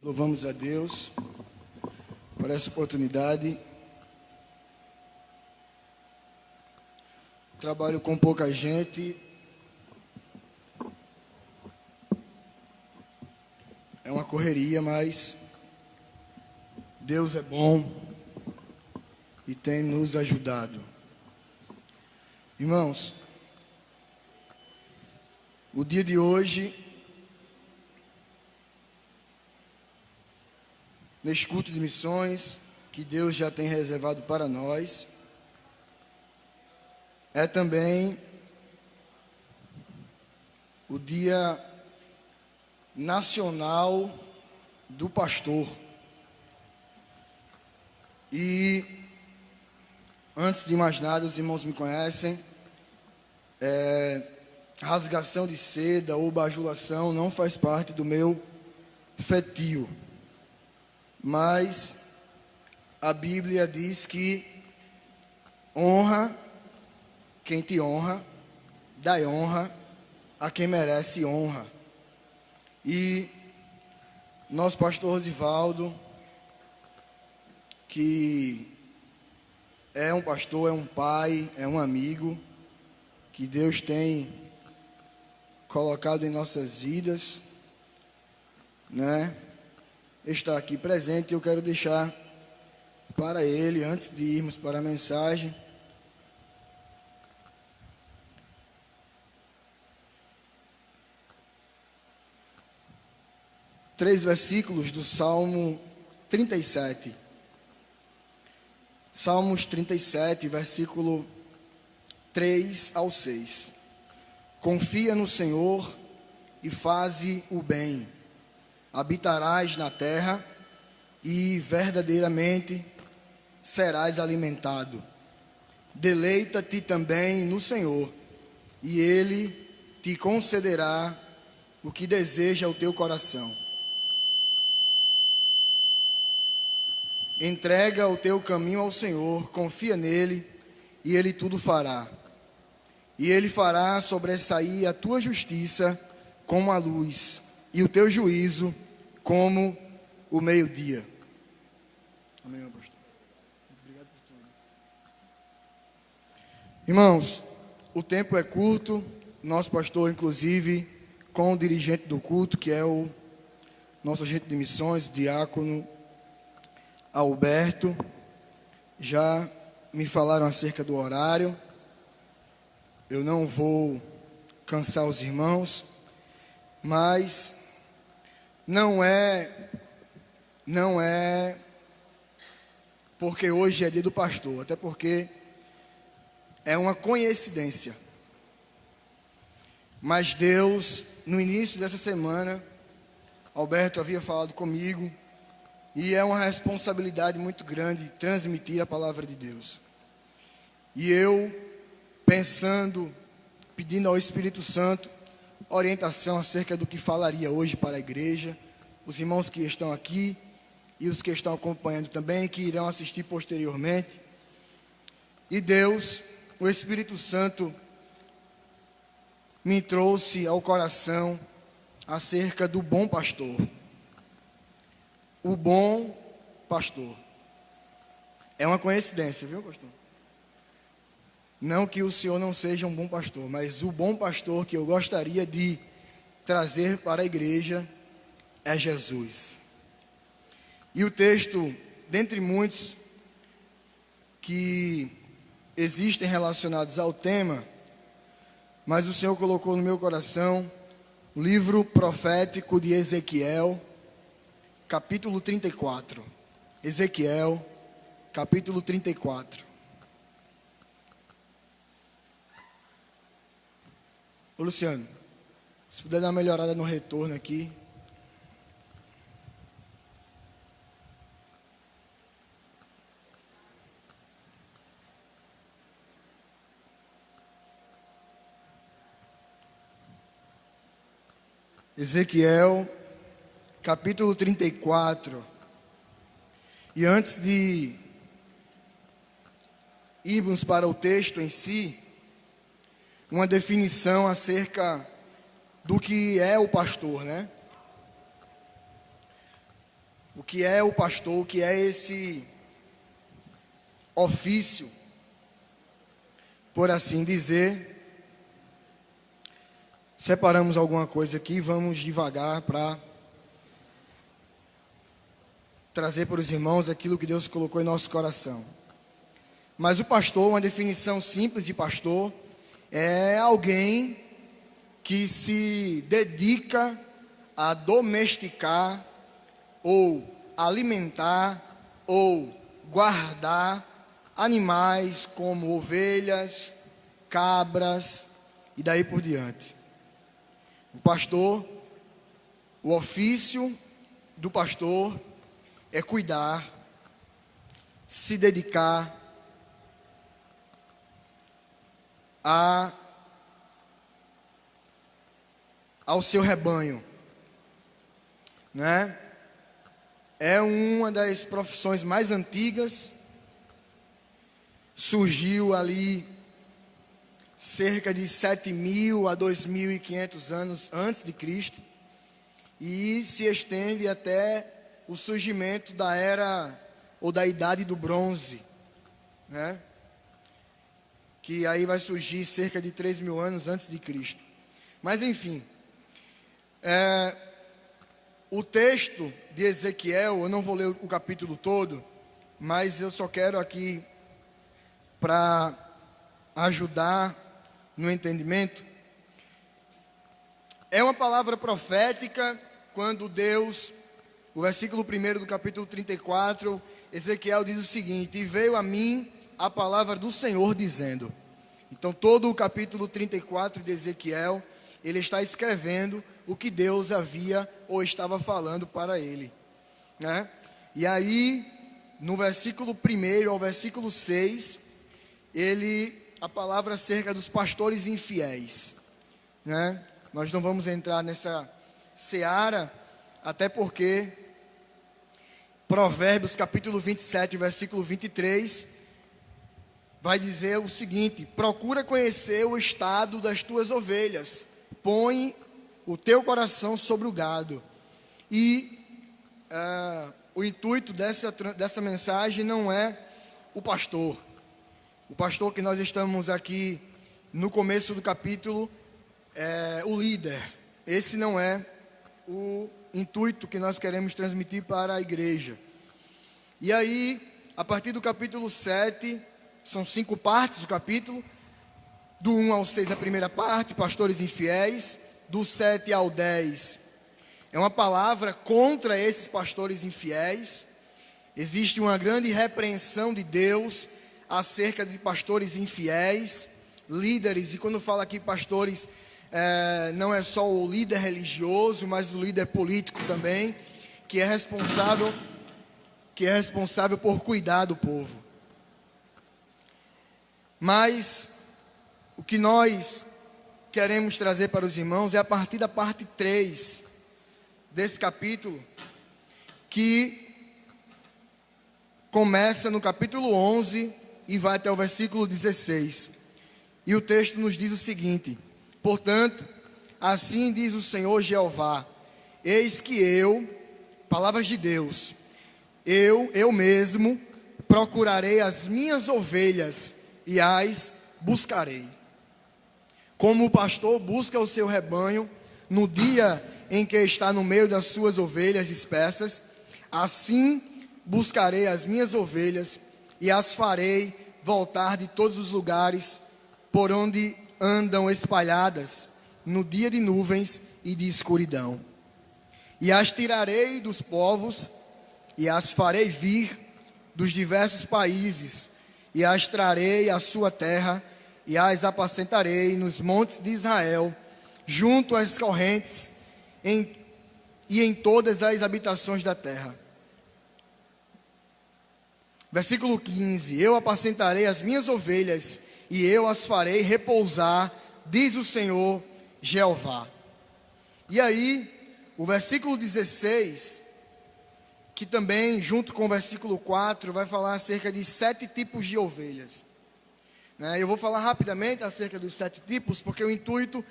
Louvamos a Deus por essa oportunidade. Trabalho com pouca gente. É uma correria, mas Deus é bom e tem nos ajudado. Irmãos, o dia de hoje, neste culto de missões, que Deus já tem reservado para nós, é também o Dia Nacional do Pastor. E, antes de mais nada, os irmãos me conhecem, rasgação de seda ou bajulação não faz parte do meu feitio. Mas a Bíblia diz que honra quem te honra, dai honra a quem merece honra. E nosso pastor Rosivaldo, que é um pastor, é um pai, é um amigo, que Deus tem colocado em nossas vidas, né? Está aqui presente. Eu quero deixar para ele, antes de irmos para a mensagem, três versículos do Salmo 37. Salmos 37, versículo 3 ao 6. Confia no Senhor e faze o bem. Habitarás na terra e verdadeiramente serás alimentado. Deleita-te também no Senhor, e Ele te concederá o que deseja o teu coração. Entrega o teu caminho ao Senhor, confia nele, e Ele tudo fará. E Ele fará sobressair a tua justiça como a luz, e o teu juízo como o meio-dia. Amém, meu pastor. Obrigado por tudo. Irmãos, o tempo é curto. Nosso pastor, inclusive, com o dirigente do culto, que é o nosso agente de missões, diácono Alberto, já me falaram acerca do horário. Eu não vou cansar os irmãos, mas não é porque hoje é dia do pastor, até porque é uma coincidência. Mas Deus, no início dessa semana, Alberto havia falado comigo, e é uma responsabilidade muito grande transmitir a palavra de Deus. E eu, pensando, pedindo ao Espírito Santo orientação acerca do que falaria hoje para a igreja, os irmãos que estão aqui e os que estão acompanhando também, que irão assistir posteriormente. E Deus, o Espírito Santo, me trouxe ao coração acerca do bom pastor. O bom pastor. É uma coincidência, viu, pastor? Não que o senhor não seja um bom pastor, mas o bom pastor que eu gostaria de trazer para a igreja é Jesus. E o texto, dentre muitos que existem relacionados ao tema, mas o Senhor colocou no meu coração o livro profético de Ezequiel, capítulo 34. Ezequiel, capítulo 34. Ô Luciano, se puder dar uma melhorada no retorno aqui. Ezequiel, capítulo 34. E antes de irmos para o texto em si, uma definição acerca do que é o pastor, né? o que é o pastor, o que é esse ofício, por assim dizer. Separamos alguma coisa aqui, vamos devagar para trazer para os irmãos aquilo que Deus colocou em nosso coração. Mas o pastor, uma definição simples de pastor, é alguém que se dedica a domesticar, ou alimentar, ou guardar animais como ovelhas, cabras e daí por diante. O pastor, o ofício do pastor é cuidar, se dedicar ao seu rebanho, né? É uma das profissões mais antigas, surgiu ali cerca de 7.000 a 2.500 anos antes de Cristo, e se estende até o surgimento da era ou da idade do bronze, né? Que aí vai surgir cerca de 3.000 anos antes de Cristo. Mas enfim, o texto de Ezequiel, eu não vou ler o capítulo todo, mas eu só quero aqui, para ajudar no entendimento, é uma palavra profética, quando Deus, o versículo 1 do capítulo 34, Ezequiel diz o seguinte: e veio a mim a palavra do Senhor dizendo. Então todo o capítulo 34 de Ezequiel, ele está escrevendo o que Deus havia ou estava falando para ele, né? E aí, no versículo 1 ao versículo 6, a palavra acerca dos pastores infiéis, né? Nós não vamos entrar nessa seara, até porque Provérbios capítulo 27, versículo 23, vai dizer o seguinte: procura conhecer o estado das tuas ovelhas, põe o teu coração sobre o gado. E o intuito dessa mensagem não é o pastor que nós estamos aqui no começo do capítulo, é o líder. Esse não é o intuito que nós queremos transmitir para a igreja. E aí, a partir do capítulo 7, são 5 partes do capítulo, do 1 ao 6 a primeira parte, pastores infiéis, do 7 ao 10, é uma palavra contra esses pastores infiéis. Existe uma grande repreensão de Deus acerca de pastores infiéis, líderes, e quando fala aqui pastores, não é só o líder religioso, mas o líder político também, que é responsável por cuidar do povo. Mas o que nós queremos trazer para os irmãos é a partir da parte 3 desse capítulo, que começa no capítulo 11 e vai até o versículo 16. E o texto nos diz o seguinte: portanto, assim diz o Senhor Jeová, eis que eu, palavras de Deus, eu mesmo procurarei as minhas ovelhas e as buscarei. Como o pastor busca o seu rebanho no dia em que está no meio das suas ovelhas dispersas, assim buscarei as minhas ovelhas e as farei voltar de todos os lugares por onde andam espalhadas no dia de nuvens e de escuridão. E as tirarei dos povos e as farei vir dos diversos países e as trarei à sua terra e as apacentarei nos montes de Israel, junto às correntes e em todas as habitações da terra. Versículo 15: eu apacentarei as minhas ovelhas e eu as farei repousar, diz o Senhor Jeová. E aí, o versículo 16, que também, junto com o versículo 4, vai falar acerca de 7 tipos de ovelhas. Eu vou falar rapidamente acerca dos 7 tipos, porque o intuito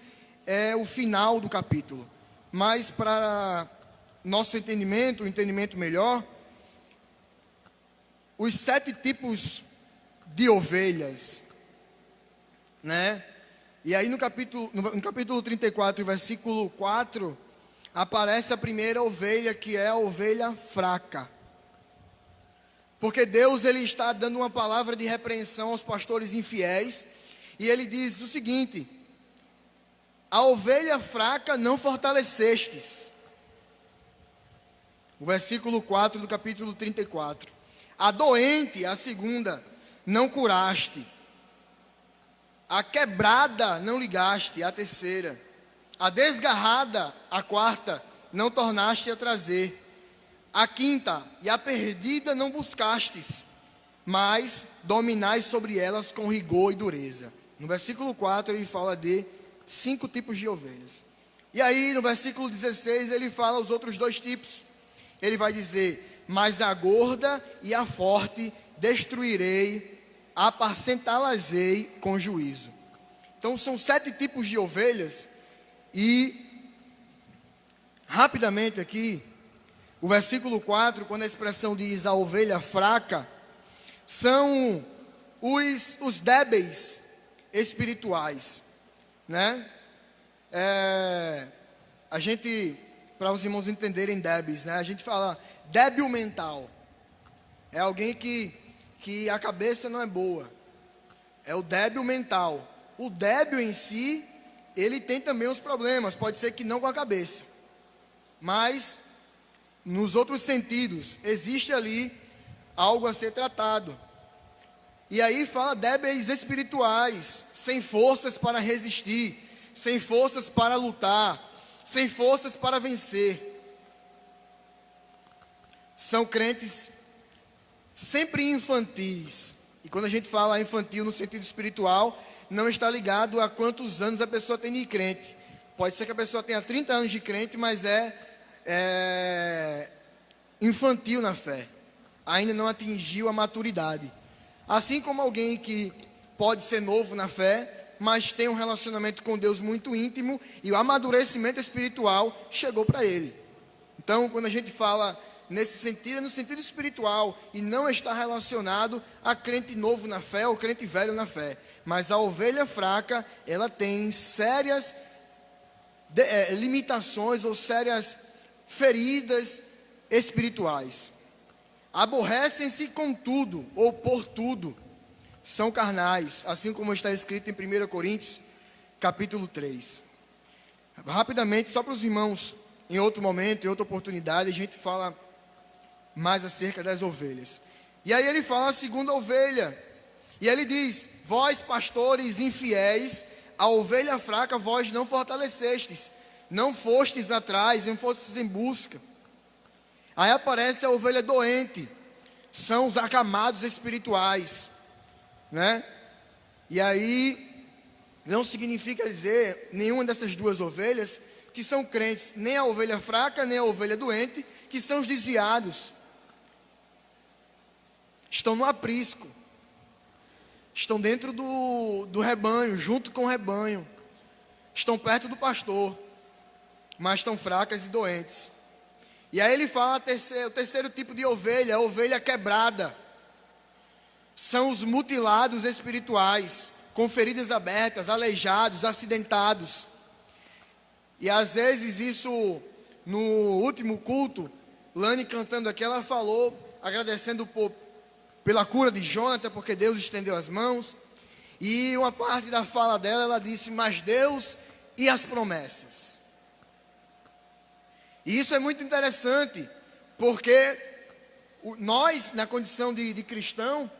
é o final do capítulo. Mas para nosso entendimento, um entendimento melhor, os 7 tipos de ovelhas, né? E aí no capítulo 34, versículo 4, aparece a primeira ovelha, que é a ovelha fraca. Porque Deus, ele está dando uma palavra de repreensão aos pastores infiéis, e ele diz o seguinte: a ovelha fraca não fortalecestes. O versículo 4 do capítulo 34. A doente, a segunda, não curaste. A quebrada não ligaste, a terceira. A desgarrada, a quarta, não tornaste a trazer. A quinta e a perdida não buscastes, mas dominais sobre elas com rigor e dureza. No versículo 4 ele fala de 5 tipos de ovelhas. E aí no versículo 16 ele fala os outros 2 tipos. Ele vai dizer: mas a gorda e a forte destruirei, apacentá-las-ei com juízo. Então são 7 tipos de ovelhas. E rapidamente aqui, o versículo 4, quando a expressão diz a ovelha fraca, são os débeis espirituais, né? A gente, para os irmãos entenderem débeis, né? A gente fala débil mental. É alguém que a cabeça não é boa. É o débil mental. O débil em si, ele tem também os problemas. Pode ser que não com a cabeça, mas nos outros sentidos, existe ali algo a ser tratado. E aí fala débeis espirituais, sem forças para resistir, sem forças para lutar, sem forças para vencer. São crentes sempre infantis. E quando a gente fala infantil no sentido espiritual, não está ligado a quantos anos a pessoa tem de crente. Pode ser que a pessoa tenha 30 anos de crente, mas é infantil na fé, ainda não atingiu a maturidade. Assim como alguém que pode ser novo na fé, mas tem um relacionamento com Deus muito íntimo, e o amadurecimento espiritual chegou para ele. Então, quando a gente fala nesse sentido, é no sentido espiritual, e não está relacionado a crente novo na fé ou crente velho na fé. Mas a ovelha fraca, ela tem sérias limitações ou sérias feridas espirituais. Aborrecem-se com tudo ou por tudo, são carnais, assim como está escrito em 1 Coríntios capítulo 3. Rapidamente, só para os irmãos, em outro momento, em outra oportunidade, a gente fala mais acerca das ovelhas. E aí ele fala a segunda ovelha, e ele diz: vós pastores infiéis, a ovelha fraca vós não fortalecestes, não fostes atrás, não fostes em busca. Aí aparece a ovelha doente, são os acamados espirituais, né? E aí não significa dizer nenhuma dessas duas ovelhas que são crentes, nem a ovelha fraca, nem a ovelha doente, que são os desviados. Estão no aprisco, estão dentro do rebanho, junto com o rebanho, estão perto do pastor, mas estão fracas e doentes. E aí ele fala o terceiro tipo de ovelha, a ovelha quebrada. São os mutilados espirituais, com feridas abertas, aleijados, acidentados. E às vezes isso, no último culto, Lani cantando aqui, ela falou, agradecendo pela cura de Jonathan, porque Deus estendeu as mãos. E uma parte da fala dela, ela disse: mas Deus e as promessas. E isso é muito interessante, porque nós, na condição de cristão,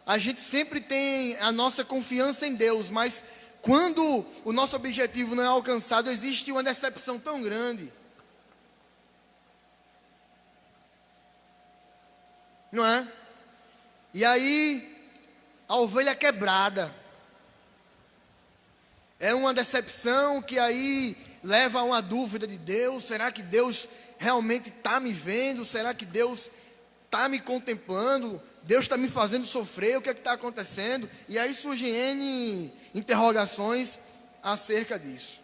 a gente sempre tem a nossa confiança em Deus, mas quando o nosso objetivo não é alcançado, existe uma decepção tão grande. Não é? E aí, a ovelha quebrada é uma decepção que aí leva a uma dúvida de Deus. Será que Deus realmente está me vendo? Será que Deus está me contemplando? Deus está me fazendo sofrer? O que é que está acontecendo? E aí surgem N interrogações acerca disso.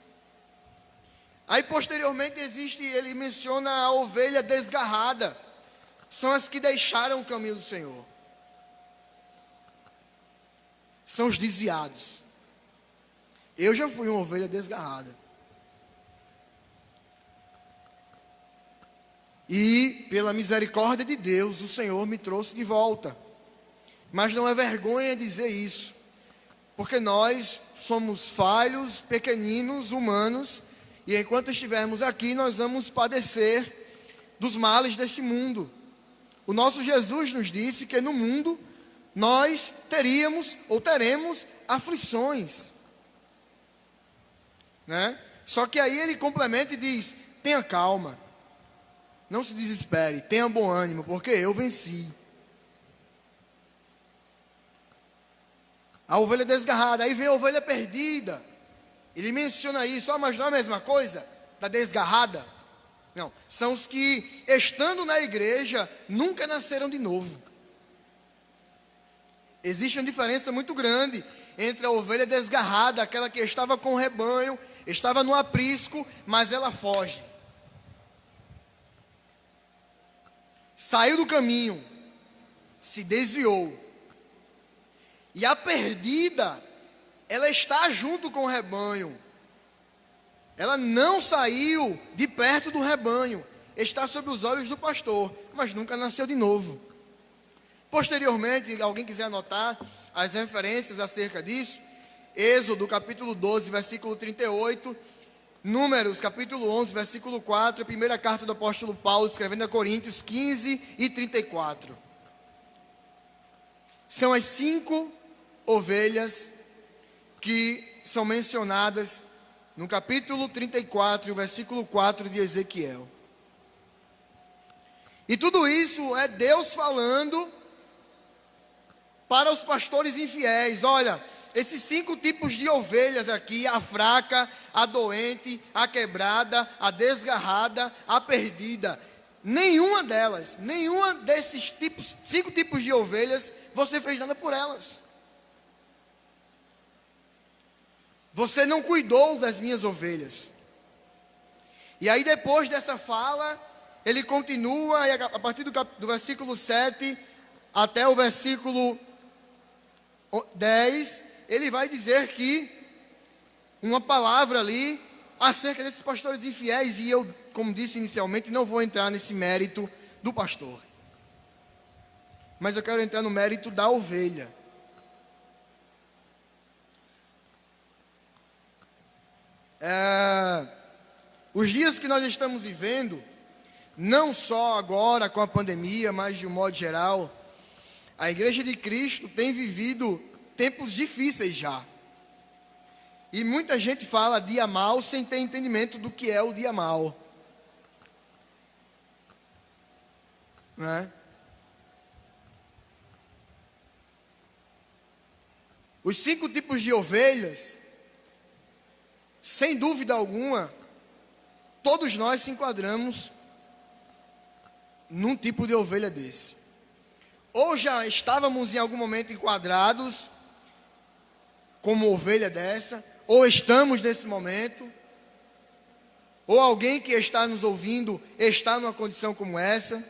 Aí posteriormente ele menciona a ovelha desgarrada. São as que deixaram o caminho do Senhor. São os desviados. Eu já fui uma ovelha desgarrada. E pela misericórdia de Deus, o Senhor me trouxe de volta. Mas não é vergonha dizer isso, porque nós somos falhos, pequeninos, humanos, e enquanto estivermos aqui, nós vamos padecer dos males deste mundo. O nosso Jesus nos disse que no mundo nós teríamos ou teremos aflições, né? Só que aí ele complementa e diz: tenha calma, não se desespere, tenha bom ânimo, porque eu venci. A ovelha desgarrada, aí vem a ovelha perdida. Ele menciona isso, mas não é a mesma coisa da desgarrada? Não, são os que, estando na igreja, nunca nasceram de novo. Existe uma diferença muito grande entre a ovelha desgarrada, aquela que estava com o rebanho, estava no aprisco, mas ela foge. Saiu do caminho, se desviou. E a perdida, ela está junto com o rebanho. Ela não saiu de perto do rebanho, está sob os olhos do pastor, mas nunca nasceu de novo. Posteriormente, alguém quiser anotar as referências acerca disso, Êxodo capítulo 12, versículo 38, Números capítulo 11, versículo 4, a primeira carta do apóstolo Paulo, escrevendo a Coríntios 15 e 34. São as 5 ovelhas que são mencionadas no capítulo 34, versículo 4 de Ezequiel. E tudo isso é Deus falando para os pastores infiéis: olha, esses 5 tipos de ovelhas aqui, a fraca, a doente, a quebrada, a desgarrada, a perdida, nenhuma desses 5 tipos de ovelhas, você fez nada por elas. Você não cuidou das minhas ovelhas. E aí depois dessa fala, ele continua, e a partir do versículo 7 até o versículo 10, ele vai dizer que uma palavra ali acerca desses pastores infiéis, e eu, como disse inicialmente, não vou entrar nesse mérito do pastor, mas eu quero entrar no mérito da ovelha. Os dias que nós estamos vivendo, não só agora com a pandemia, mas de um modo geral, a Igreja de Cristo tem vivido tempos difíceis já. E muita gente fala dia mal sem ter entendimento do que é o dia mal, né? Os 5 tipos de ovelhas, sem dúvida alguma, todos nós se enquadramos num tipo de ovelha desse. Ou já estávamos em algum momento enquadrados como ovelha dessa, ou estamos nesse momento, ou alguém que está nos ouvindo está numa condição como essa.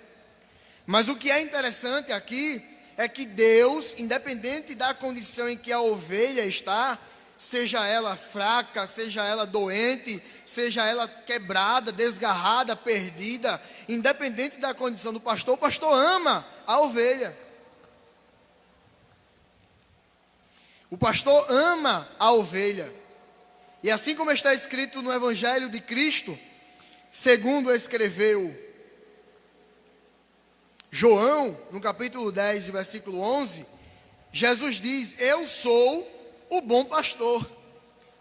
Mas o que é interessante aqui é que Deus, independente da condição em que a ovelha está, seja ela fraca, seja ela doente, seja ela quebrada, desgarrada, perdida, independente da condição do pastor, o pastor ama a ovelha. O pastor ama a ovelha. E assim como está escrito no Evangelho de Cristo, segundo escreveu João, no capítulo 10, versículo 11, Jesus diz: eu sou o bom pastor.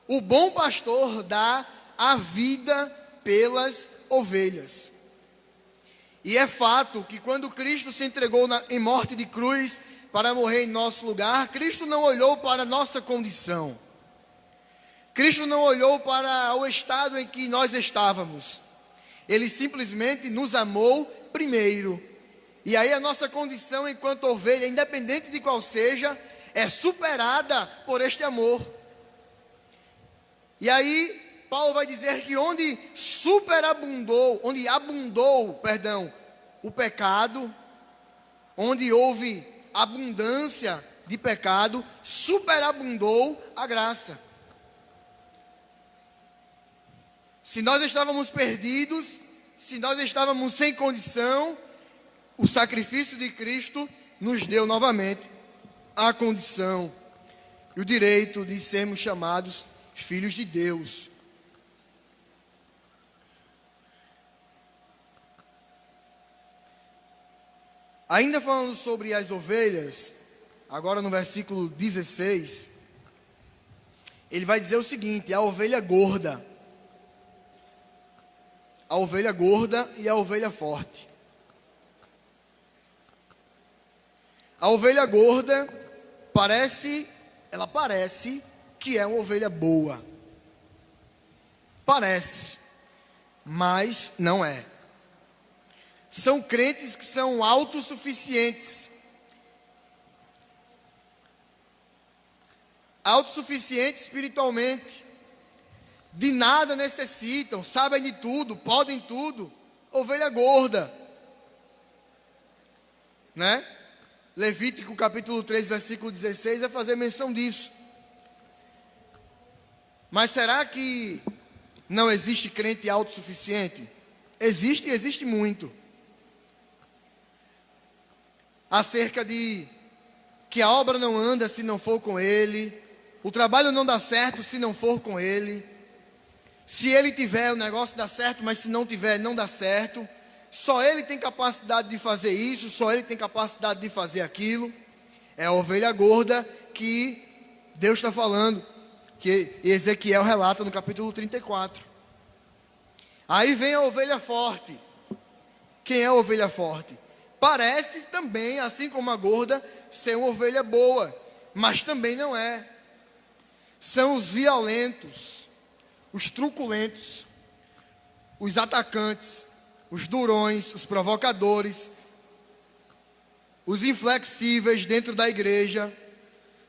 O bom pastor dá a vida pelas ovelhas. E é fato que quando Cristo se entregou em morte de cruz para morrer em nosso lugar, Cristo não olhou para a nossa condição. Cristo não olhou para o estado em que nós estávamos. Ele simplesmente nos amou primeiro. E aí a nossa condição enquanto ovelha, independente de qual seja, é superada por este amor. E aí Paulo vai dizer que onde abundou, o pecado, onde houve abundância de pecado, superabundou a graça. Se nós estávamos perdidos, se nós estávamos sem condição, o sacrifício de Cristo nos deu novamente a condição e o direito de sermos chamados filhos de Deus. Ainda falando sobre as ovelhas, agora no versículo 16, ele vai dizer o seguinte: a ovelha gorda e a ovelha forte. A ovelha gorda parece que é uma ovelha boa. Parece, mas não é. São crentes que são autossuficientes. Autossuficientes espiritualmente. De nada necessitam, sabem de tudo, podem tudo. Ovelha gorda. Né? Levítico capítulo 3, versículo 16 vai fazer menção disso. Mas será que não existe crente autossuficiente? Existe e existe muito. Acerca de que a obra não anda se não for com ele, o trabalho não dá certo se não for com ele, se ele tiver o negócio dá certo, mas se não tiver não dá certo, só ele tem capacidade de fazer isso, só ele tem capacidade de fazer aquilo. É a ovelha gorda que Deus está falando, que Ezequiel relata no capítulo 34. Aí vem a ovelha forte. Quem é a ovelha forte? Parece também, assim como a gorda, ser uma ovelha boa, mas também não é. São os violentos, os truculentos, os atacantes, os durões, os provocadores, os inflexíveis dentro da igreja,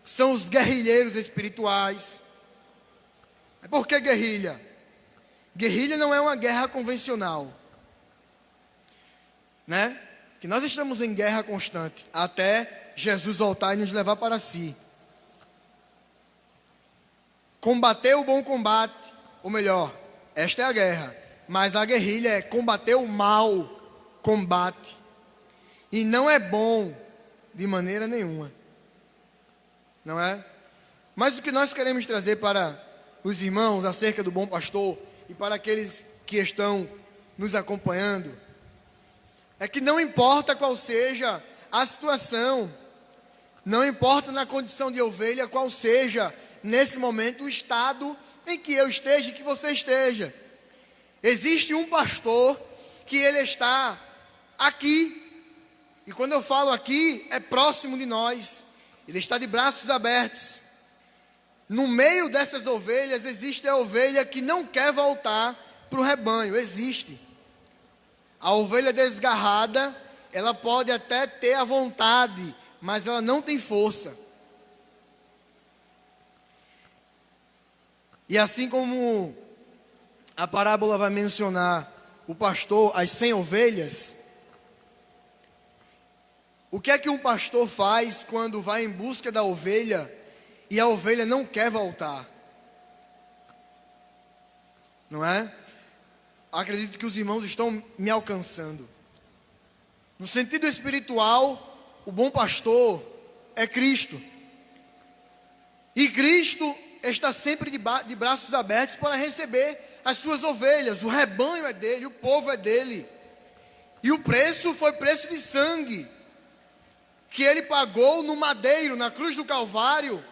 são os guerrilheiros espirituais. Por que guerrilha? Guerrilha não é uma guerra convencional, né? Que nós estamos em guerra constante, até Jesus voltar e nos levar para si. Combater o bom combate, ou melhor, esta é a guerra, mas a guerrilha é combater o mau combate, e não é bom de maneira nenhuma, não é? Mas o que nós queremos trazer para os irmãos acerca do bom pastor, e para aqueles que estão nos acompanhando, é que não importa qual seja a situação, não importa na condição de ovelha qual seja, nesse momento, o estado em que eu esteja e que você esteja. Existe um pastor que ele está aqui, e quando eu falo aqui, é próximo de nós, ele está de braços abertos. No meio dessas ovelhas, existe a ovelha que não quer voltar para o rebanho, existe. A ovelha desgarrada, ela pode até ter a vontade, mas ela não tem força. E assim como a parábola vai mencionar o pastor, as 100 ovelhas, o que é que um pastor faz quando vai em busca da ovelha e a ovelha não quer voltar? Não é? Acredito que os irmãos estão me alcançando. No sentido espiritual, o bom pastor é Cristo. E Cristo está sempre de braços abertos para receber as suas ovelhas. O rebanho é dele, o povo é dele. E o preço foi preço de sangue, que ele pagou no madeiro, na cruz do Calvário.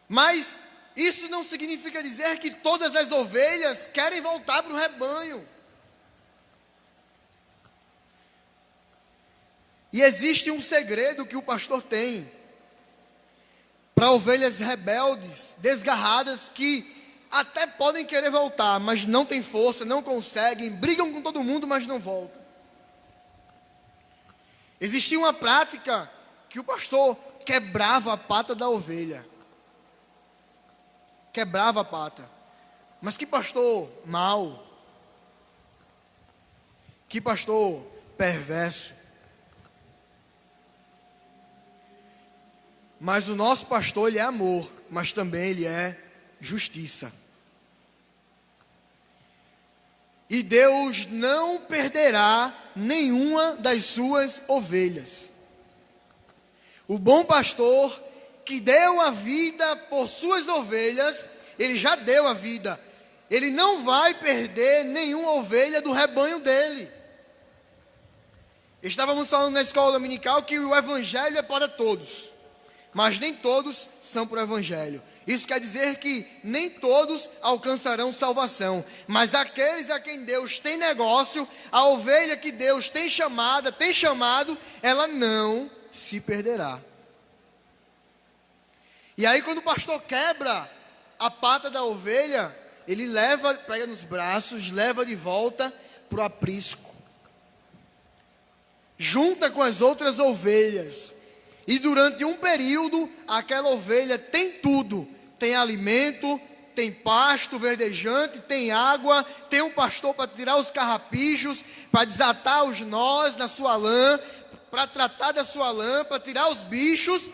Mas isso não significa dizer que todas as ovelhas querem voltar para o rebanho. E existe um segredo que o pastor tem para ovelhas rebeldes, desgarradas, que até podem querer voltar, mas não têm força, não conseguem, brigam com todo mundo, mas não voltam. Existia uma prática que o pastor quebrava a pata da ovelha. quebrava a pata. Mas que pastor mau, que pastor perverso. Mas o nosso pastor, ele é amor, mas também ele é justiça. E Deus não perderá nenhuma das suas ovelhas. O bom pastor que deu a vida por suas ovelhas, ele já deu a vida. Ele não vai perder nenhuma ovelha do rebanho dele. Estávamos falando na escola dominical que o evangelho é para todos, mas nem todos são para o evangelho. Isso quer dizer que nem todos alcançarão salvação, mas aqueles a quem Deus tem negócio, a ovelha que Deus tem chamado, ela não se perderá. E aí quando o pastor quebra a pata da ovelha, ele pega nos braços, leva de volta para o aprisco, junta com as outras ovelhas, e durante um período, aquela ovelha tem tudo, tem alimento, tem pasto verdejante, tem água, tem um pastor para tirar os carrapichos, para desatar os nós na sua lã, para tratar da sua lã, para tirar os bichos.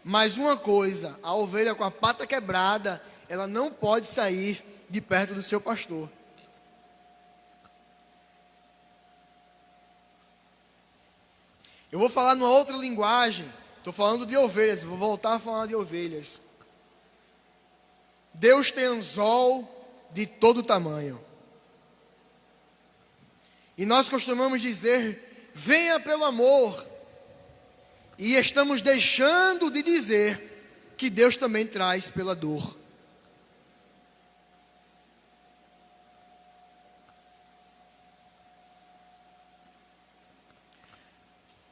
Mas uma coisa, a ovelha com a pata quebrada, ela não pode sair de perto do seu pastor. Eu vou falar numa outra linguagem. Estou falando de ovelhas, vou voltar a falar de ovelhas. Deus tem anzol de todo tamanho. E nós costumamos dizer, venha pelo amor. E estamos deixando de dizer que Deus também traz pela dor.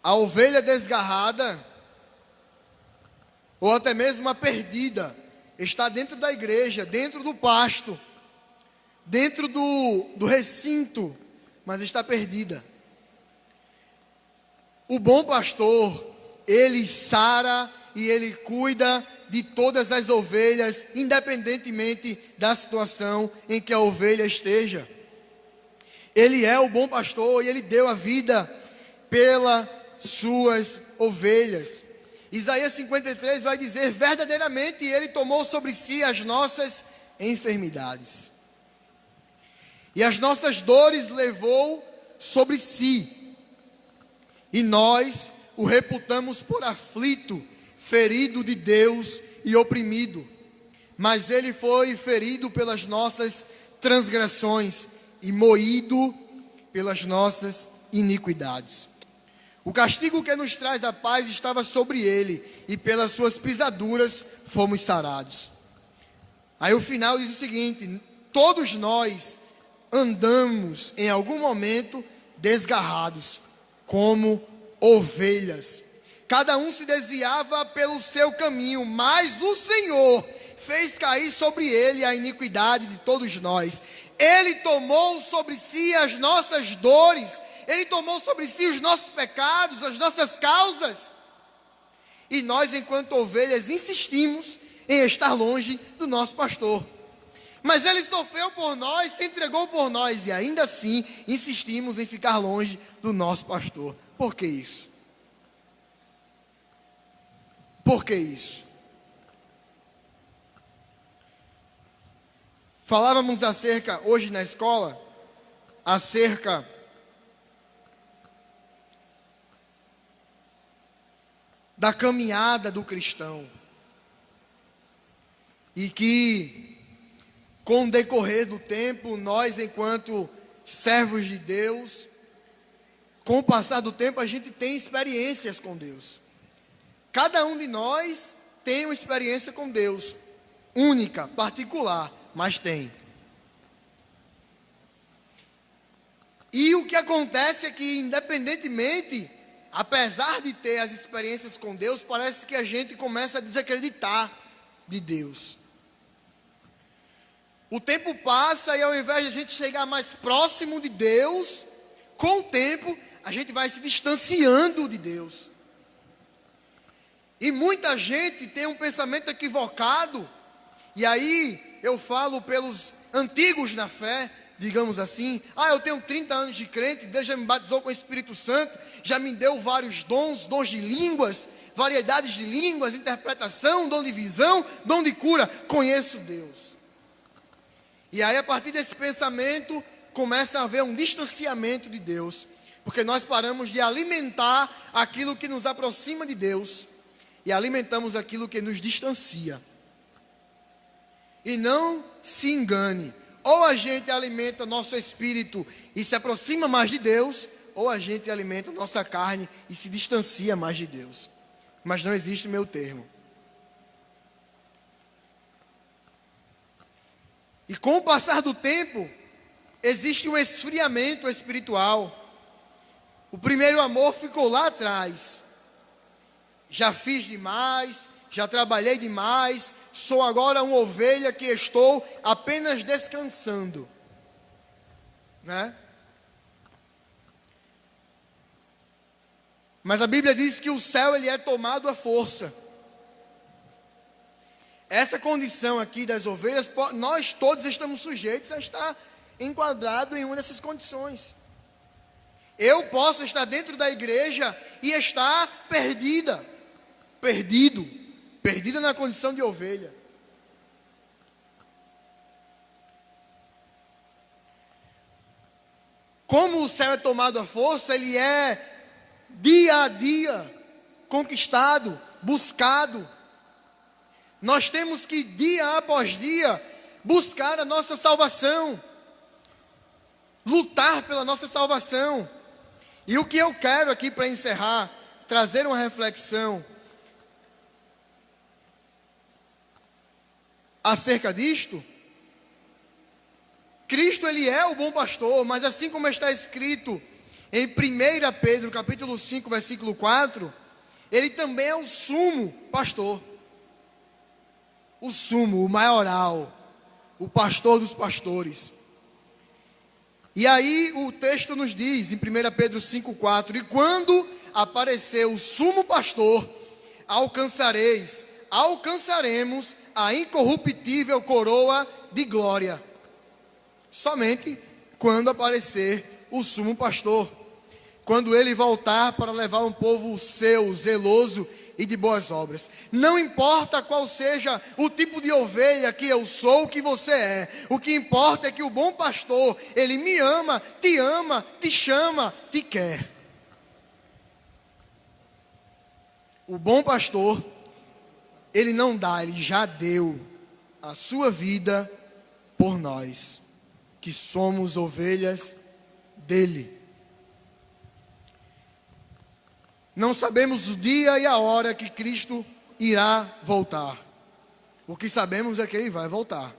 A ovelha desgarrada, ou até mesmo a perdida, está dentro da igreja, dentro do pasto, dentro do recinto, mas está perdida. O bom pastor, ele sara e ele cuida de todas as ovelhas, independentemente da situação em que a ovelha esteja. Ele é o bom pastor e ele deu a vida pelas suas ovelhas. Isaías 53 vai dizer, verdadeiramente ele tomou sobre si as nossas enfermidades, e as nossas dores levou sobre si, e nós o reputamos por aflito, ferido de Deus e oprimido. Mas ele foi ferido pelas nossas transgressões e moído pelas nossas iniquidades. O castigo que nos traz a paz estava sobre ele, e pelas suas pisaduras fomos sarados. Aí o final diz o seguinte, todos nós andamos em algum momento desgarrados, como ovelhas. Cada um se desviava pelo seu caminho, mas o Senhor fez cair sobre ele a iniquidade de todos nós. Ele tomou sobre si as nossas dores, ele tomou sobre si os nossos pecados, as nossas causas. E nós, enquanto ovelhas, insistimos em estar longe do nosso pastor. Mas ele sofreu por nós, se entregou por nós, e ainda assim insistimos em ficar longe do nosso pastor. Por que isso? Por que isso? Falávamos hoje na escola, acerca da caminhada do cristão. E que, com o decorrer do tempo, nós, enquanto servos de Deus, com o passar do tempo, a gente tem experiências com Deus. Cada um de nós tem uma experiência com Deus, única, particular, mas tem. E o que acontece é que, independentemente, apesar de ter as experiências com Deus, parece que a gente começa a desacreditar de Deus. O tempo passa e ao invés de a gente chegar mais próximo de Deus, com o tempo a gente vai se distanciando de Deus. E muita gente tem um pensamento equivocado, e aí eu falo pelos antigos na fé, digamos assim. Eu tenho 30 anos de crente, Deus já me batizou com o Espírito Santo, já me deu vários dons de línguas, variedades de línguas, interpretação, dom de visão, dom de cura. Conheço Deus. E aí, a partir desse pensamento, começa a haver um distanciamento de Deus, porque nós paramos de alimentar aquilo que nos aproxima de Deus e alimentamos aquilo que nos distancia. E não se engane, ou a gente alimenta nosso espírito e se aproxima mais de Deus, ou a gente alimenta nossa carne e se distancia mais de Deus. Mas não existe meio termo. E com o passar do tempo, existe um esfriamento espiritual. O primeiro amor ficou lá atrás. Já fiz demais, já trabalhei demais, sou agora uma ovelha que estou apenas descansando. Né? Mas a Bíblia diz que o céu ele é tomado à força. Essa condição aqui das ovelhas, nós todos estamos sujeitos a estar enquadrado em uma dessas condições. Eu posso estar dentro da igreja e estar perdida na condição de ovelha. Como o céu é tomado à força, ele é dia a dia conquistado, buscado. Nós temos que dia após dia buscar a nossa salvação, lutar pela nossa salvação. E o que eu quero aqui para encerrar, trazer uma reflexão acerca disto. Cristo ele é o bom pastor, mas assim como está escrito em 1 Pedro capítulo 5, versículo 4, ele também é o sumo pastor. O sumo, o maioral, o pastor dos pastores. E aí o texto nos diz, em 1 Pedro 5,4, e quando aparecer o sumo pastor, alcançaremos a incorruptível coroa de glória. Somente quando aparecer o sumo pastor. Quando ele voltar para levar um povo seu, zeloso e de boas obras. Não importa qual seja o tipo de ovelha que eu sou, que você é. O que importa é que o bom pastor, ele me ama, te chama, te quer. O bom pastor, ele não dá, ele já deu a sua vida por nós, que somos ovelhas dele. Não sabemos o dia e a hora que Cristo irá voltar. O que sabemos é que ele vai voltar.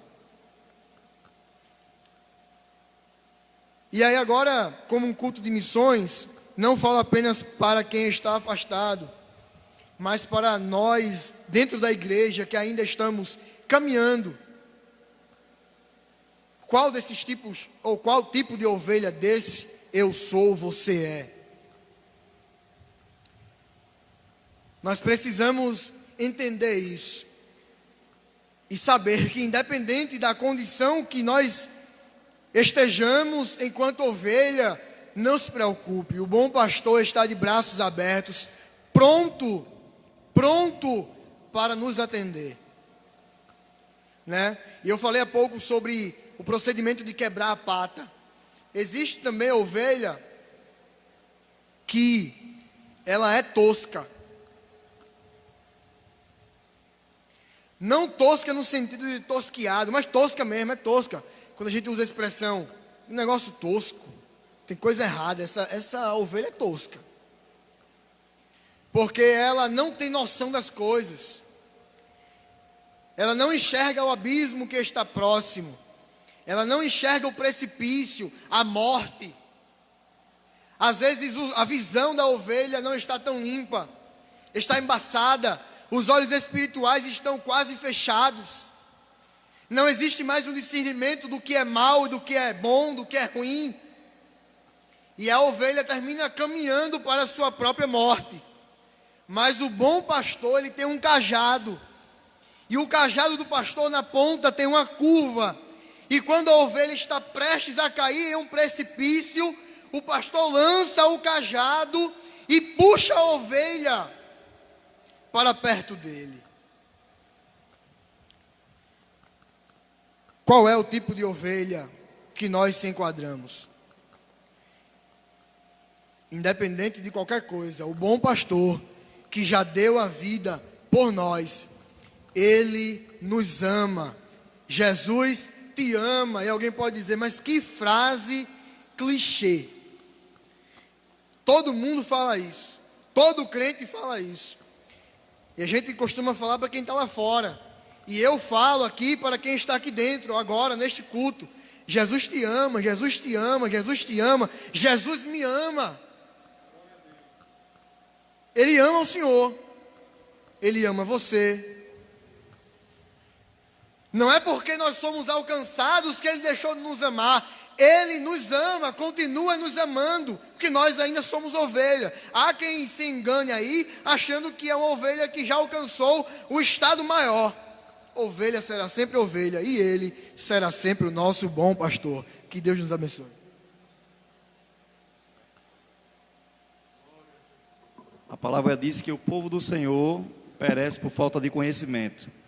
E aí agora, como um culto de missões, não falo apenas para quem está afastado, mas para nós dentro da igreja que ainda estamos caminhando. Qual desses tipos, ou qual tipo de ovelha desse eu sou, você é? Nós precisamos entender isso e saber que independente da condição que nós estejamos enquanto ovelha, não se preocupe, o bom pastor está de braços abertos, pronto para nos atender. Né? E eu falei há pouco sobre o procedimento de quebrar a pata. Existe também a ovelha que ela é tosca. Não tosca no sentido de tosquiado, mas tosca mesmo, é tosca. Quando a gente usa a expressão, um negócio tosco, tem coisa errada, essa ovelha é tosca. Porque ela não tem noção das coisas. Ela não enxerga o abismo que está próximo. Ela não enxerga o precipício, a morte. Às vezes a visão da ovelha não está tão limpa, está embaçada. Os olhos espirituais estão quase fechados. Não existe mais um discernimento do que é mal, do que é bom, do que é ruim. E a ovelha termina caminhando para a sua própria morte. Mas o bom pastor, ele tem um cajado. E o cajado do pastor na ponta tem uma curva. E quando a ovelha está prestes a cair em um precipício, o pastor lança o cajado e puxa a ovelha para perto dele. Qual é o tipo de ovelha que nós se enquadramos? Independente de qualquer coisa, o bom pastor que já deu a vida por nós, ele nos ama. Jesus te ama. E alguém pode dizer, mas que frase clichê. Todo mundo fala isso. Todo crente fala isso. E a gente costuma falar para quem está lá fora. E eu falo aqui para quem está aqui dentro, agora, neste culto. Jesus te ama, Jesus te ama, Jesus te ama. Jesus me ama. Ele ama o Senhor. Ele ama você. Não é porque nós somos alcançados que Ele deixou de nos amar. Ele nos ama, continua nos amando, porque nós ainda somos ovelha. Há quem se engane aí, achando que é uma ovelha que já alcançou o estado maior. Ovelha será sempre ovelha, e Ele será sempre o nosso bom pastor. Que Deus nos abençoe. A palavra diz que o povo do Senhor perece por falta de conhecimento.